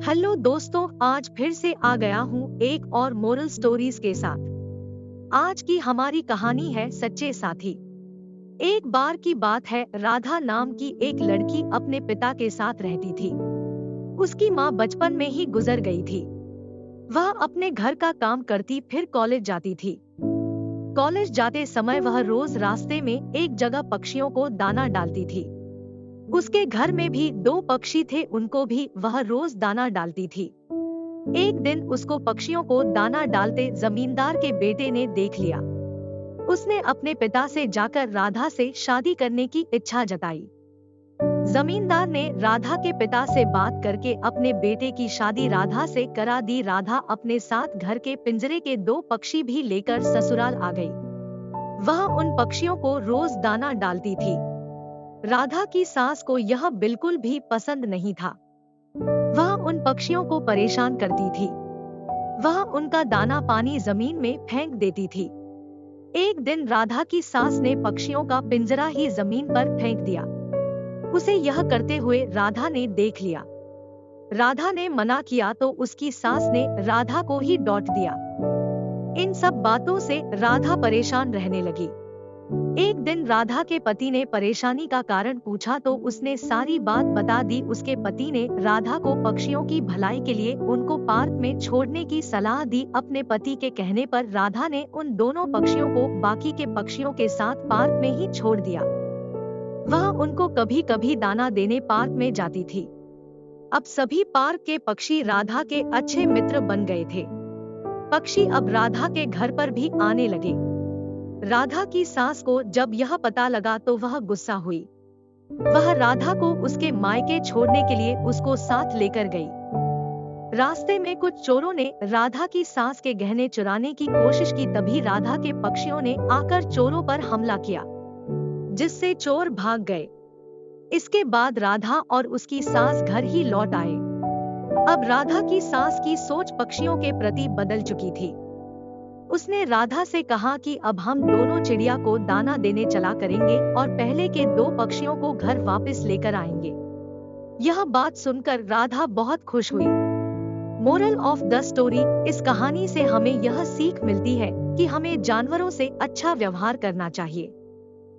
Hello दोस्तों, आज फिर से आ गया हूँ एक और मोरल स्टोरीज के साथ। आज की हमारी कहानी है सच्चे साथी। एक बार की बात है, राधा नाम की एक लड़की अपने पिता के साथ रहती थी। उसकी माँ बचपन में ही गुजर गई थी। वह अपने घर का काम करती, फिर कॉलेज जाती थी। कॉलेज जाते समय वह रोज रास्ते में एक जगह पक्षियों को दाना डालती थी। उसके घर में भी 2 पक्षी थे, उनको भी वह रोज दाना डालती थी। एक दिन उसको पक्षियों को दाना डालते जमींदार के बेटे ने देख लिया। उसने अपने पिता से जाकर राधा से शादी करने की इच्छा जताई। जमींदार ने राधा के पिता से बात करके अपने बेटे की शादी राधा से करा दी। राधा अपने साथ घर के पिंजरे के 2 पक्षी भी लेकर ससुराल आ गई। वह उन पक्षियों को रोज दाना डालती थी। राधा की सास को यह बिल्कुल भी पसंद नहीं था। वह उन पक्षियों को परेशान करती थी। वह उनका दाना पानी जमीन में फेंक देती थी। एक दिन राधा की सास ने पक्षियों का पिंजरा ही जमीन पर फेंक दिया। उसे यह करते हुए राधा ने देख लिया। राधा ने मना किया तो उसकी सास ने राधा को ही डांट दिया। इन सब बातों से राधा परेशान रहने लगी। एक दिन राधा के पति ने परेशानी का कारण पूछा तो उसने सारी बात बता दी। उसके पति ने राधा को पक्षियों की भलाई के लिए उनको पार्क में छोड़ने की सलाह दी। अपने पति के कहने पर राधा ने उन दोनों पक्षियों को बाकी के पक्षियों के साथ पार्क में ही छोड़ दिया। वह उनको कभी कभी दाना देने पार्क में जाती थी। अब सभी पार्क के पक्षी राधा के अच्छे मित्र बन गए थे। पक्षी अब राधा के घर पर भी आने लगे। राधा की सास को जब यह पता लगा तो वह गुस्सा हुई। वह राधा को उसके मायके छोड़ने के लिए उसको साथ लेकर गई। रास्ते में कुछ चोरों ने राधा की सास के गहने चुराने की कोशिश की। तभी राधा के पक्षियों ने आकर चोरों पर हमला किया, जिससे चोर भाग गए। इसके बाद राधा और उसकी सास घर ही लौट आए। अब राधा की सास की सोच पक्षियों के प्रति बदल चुकी थी। उसने राधा से कहा कि अब हम दोनों चिड़िया को दाना देने चला करेंगे और पहले के 2 पक्षियों को घर वापस लेकर आएंगे। यह बात सुनकर राधा बहुत खुश हुई। मोरल ऑफ द स्टोरी, इस कहानी से हमें यह सीख मिलती है कि हमें जानवरों से अच्छा व्यवहार करना चाहिए।